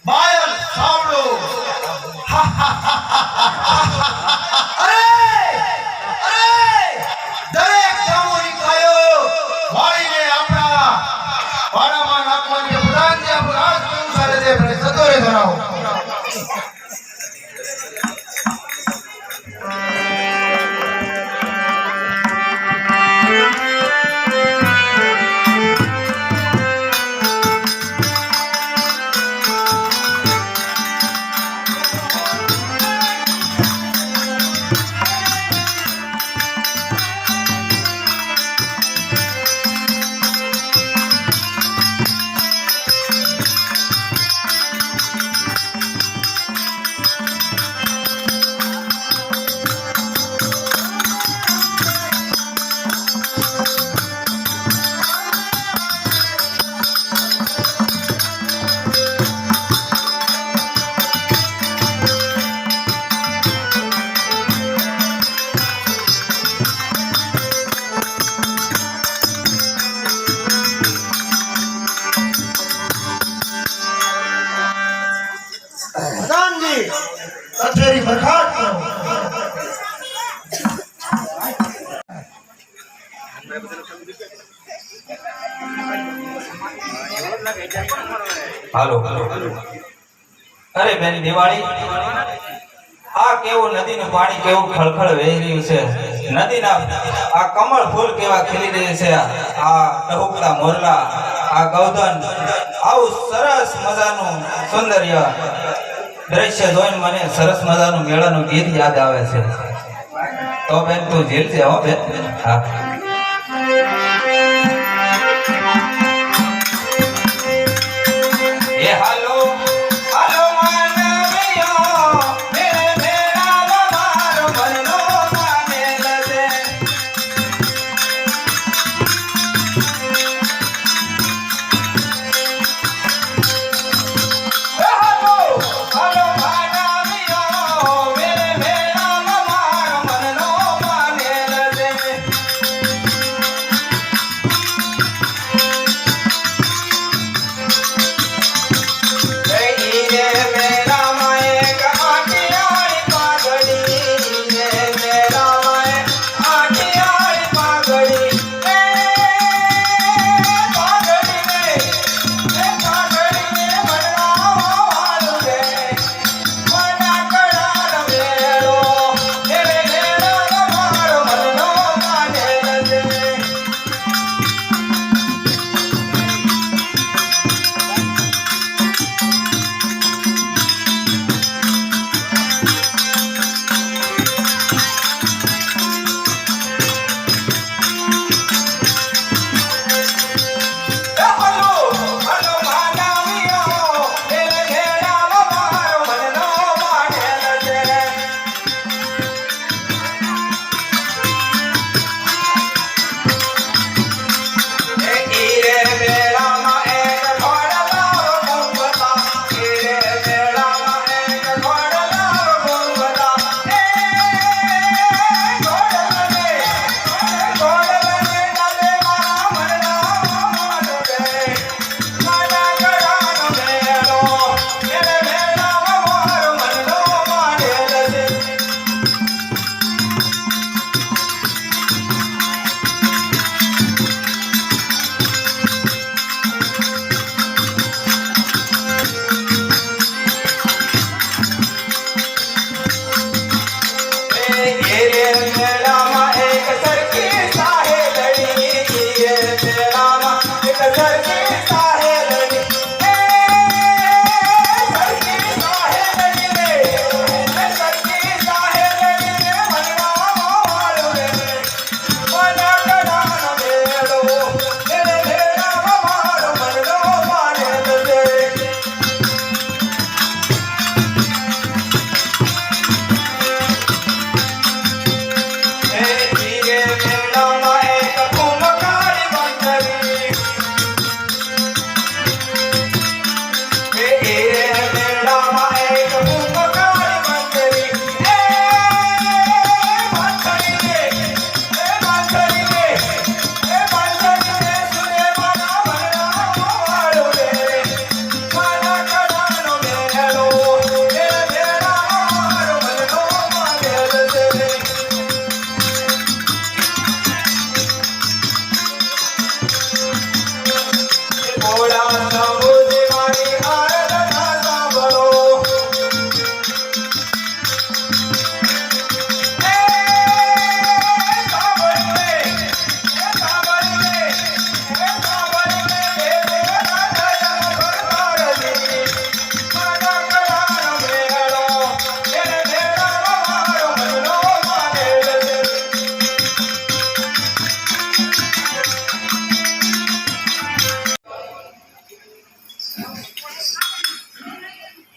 બાયલ સાવડો અરે અરે દરેક ગામોની કાયો વાળીને આપણા વાડામાં નાખવાની પ્રધાન જે આપણું રાજ કેવું ચાલે છે મને સતોરે ધરાવો. કચેરી બરખાસ્ત કરો. હાલો. અરે બેન દિવાળી, આ કેવું નદીનું પાણી કેવું ખળખળ વહી રહ્યું છે. નદીના આ કમળ ફૂલ કેવા ખીલી રહ્યા છે. આ ટહુકતા મોરલા, આ ગૌધન, આવું સરસ મજાનું સૌંદર્ય દ્રશ્ય જોઈને મને સરસ મજાનું મેળાનું ગીત યાદ આવે છે. તો બેન તું ઝીલજે હો બેન. હા એ હાલો હાલો માનવીઓ મેરે મેળા મારો મનનો માનેલ છે. હાલો હાલો માનવીઓ મેરે મેળા મારો મનનો માનેલ છે.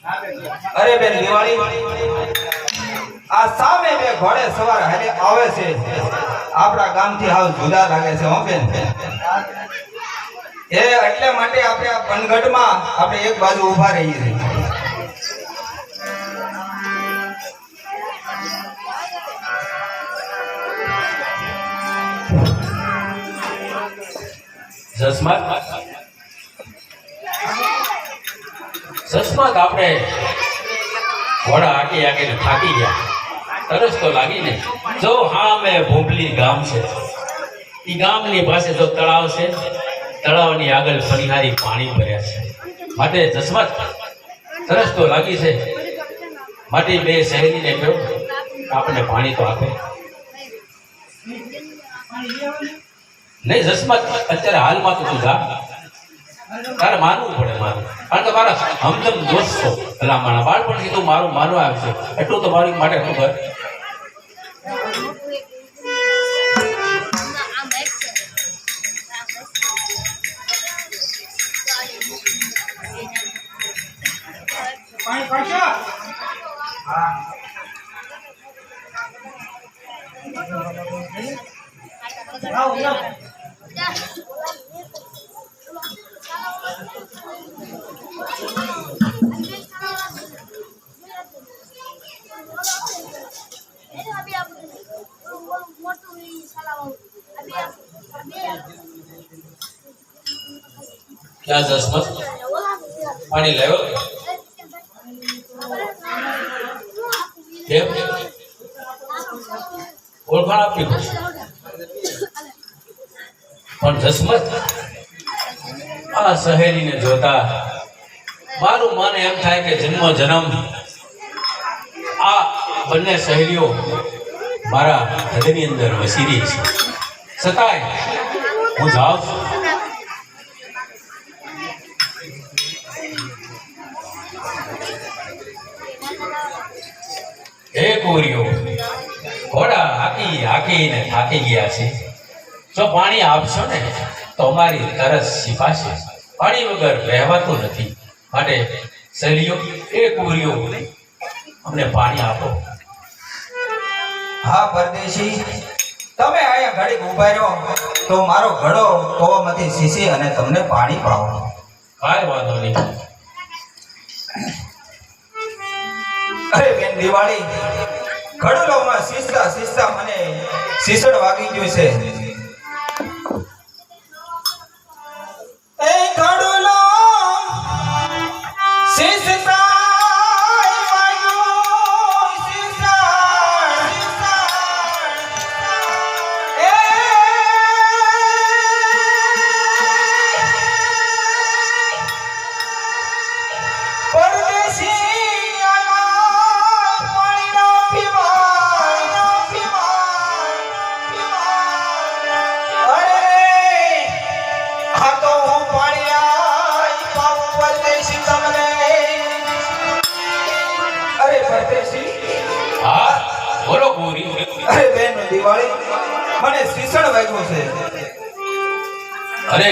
અરે બેન દિવાળી, આ સામે બે ઘોડે સવાર હાલે આવે છે, આપણા ગામથી હાવ જુદા લાગે છે હો બેન. એટલે માટે આપણે આ પનગઢમાં આપણે એક બાજુ ઊભા રહીએ છીએ. જસમત આપણે ઘોડા હાકી હાકીને થાકી ગયા, તરસ તો લાગી ને. જો હા મેં ભોપલી ગામ છે, એ ગામની પાસે જો તળાવ છે, તળાવની આગળ ફળિહારી પાણી ભર્યા છે. માટે જસમત તરસ તો લાગી છે, માટે બે શહેરીને કહ્યું આપણને પાણી તો આપે. નહીં જસમત, અત્યારે હાલમાં તો તું જા, તારે માનવું પડે મારું, કારણ કે મારા હમદમ દોસ્ત છો, પેલા મારા બાળપણથી તું મારું માનવા આવશે, એટલું તો મારી માટે ખબર. ક્યાં જસમત પાણી લાવ્યો? કેમ ઓળખાણ આપવી પડશે. પણ જસમત આ શહેરીને જોતા મારું મન એમ થાય કે જન્મ જન્મ આ બંને શહેરીઓ મારા હૃદયની અંદર વસી રહી છે. છતાંય હું જાઉં છું. હે કોરીઓ, ઘોડા હાકી હાકીને થાકી ગયા છે, જો પાણી આપશો ને તો અમારી તરસ છીપાશે. પાણી વગર રહેવાતું નથી. માટે સહેલીઓ, એ કોરીઓ, અમને પાણી આપો. હા પરદેશી, તમે અહીંયા ઘડીક ઊભા રહો તો મારો ઘડો કૂવામાંથી સીસી અને તમને પાણી પાવો. કાંઈ વાંધો નહીં. અરે બેન દિવાળી, ઘડલોમાં સીસતા સીસતા મને સીસડ વાગી ગયું છે. એ ઘડલો સીસતા વાગ્યું, સીસડ. એ પરદેશી હા બોલો કોરી. અરે બેન દિવાળી, મને શીસણ વાગ્યું છે. અરે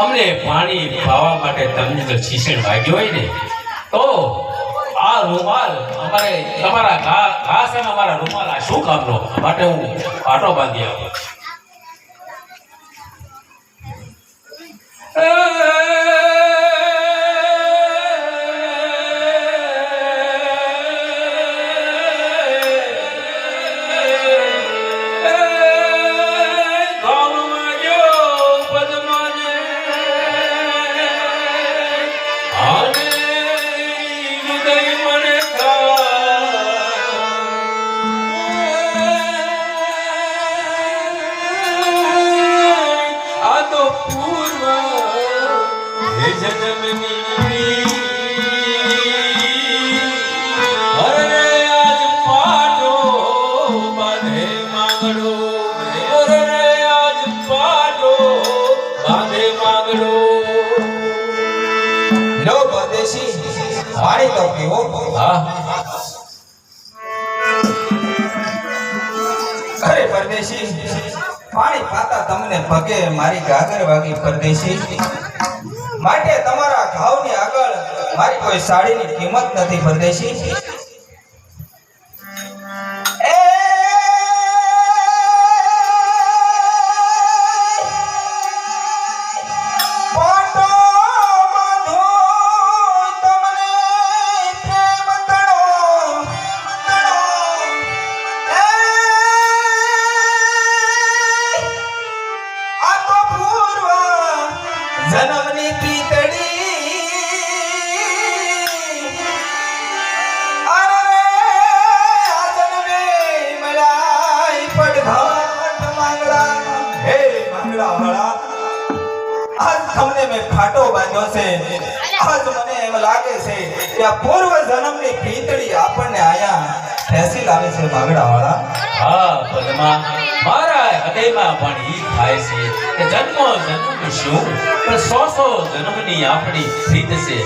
અમને પાણી પાવા માટે તમને જો શીશણ વાગ્યું હોય ને તો આ રૂમાલ અમારે તમારા ઘાસ અને અમારા રૂમાલ આ શું કામનો? માટે હું પાટો બાંધી આવું. પાણી તો પીવો. હા અરે પરદેશી, પાણી પાતા તમને પગે મારી ગાગર વાગી પરદેશી. માટે તમારા ઘાવની આગળ મારી કોઈ સાડીની કિંમત નથી પરદેશી. એ પાટો બાંધો તમને પ્રેમ તણો. એ આ તો પૂર્વ જન્મની પીતળી. અરે આ જન્મે મળાય પડઘાટ માંગડા. હે માંગડા વાળા, આજ તમને મેં ફાટો બાંધ્યો છે. આજ મને એમ લાગે છે કે આ પૂર્વ જન્મની પીતળી આપણને આયા ફેંસી લાવે છે માંગડા વાળા. હા પદ્મા, મારા હૃદયમાં પણ ઈ થાય છે કે જન્મ શું પણ 100 જન્મની આપણી પ્રીત છે.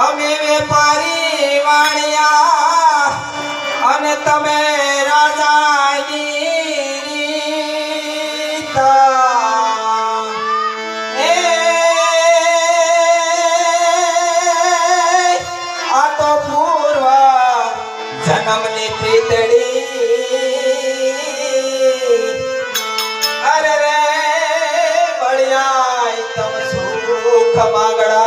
અમે વેપારી વાણિયા અને તમે રાજાની રીતા. એ આ તો પૂર્વ જન્મની પીતળી. અરે રે બળિયાય તમ સુખ માંગડા.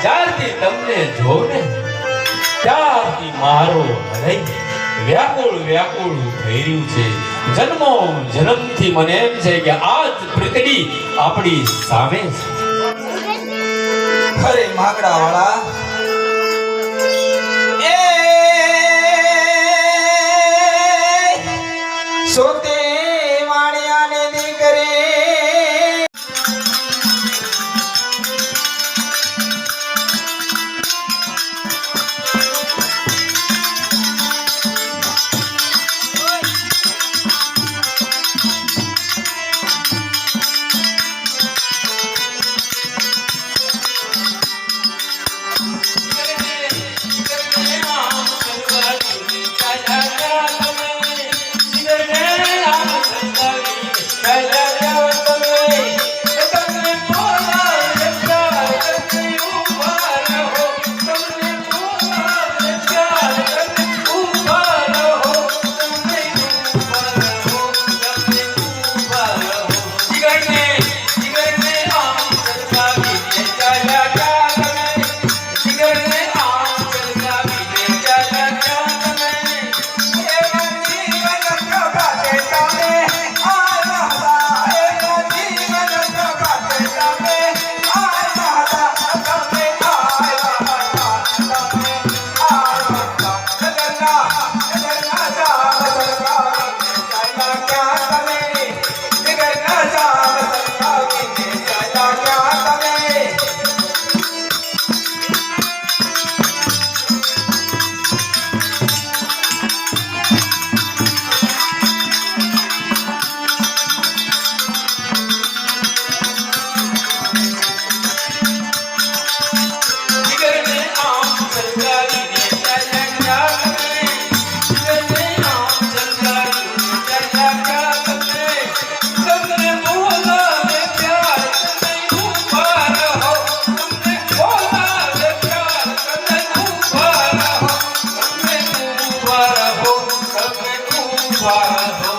જ્યારથી તમને જોઉં ને ત્યારથી મારો હૃદય વ્યાકુળ વ્યાકુળ થઈ રહ્યું છે. જન્મો જન્મથી મને એમ છે કે આજ પૃથ્વી આપણી સામે છે. અરે માંગડા વાળા, એ સોતે વાણિયાને દીકરી. આ સ્વાર્થ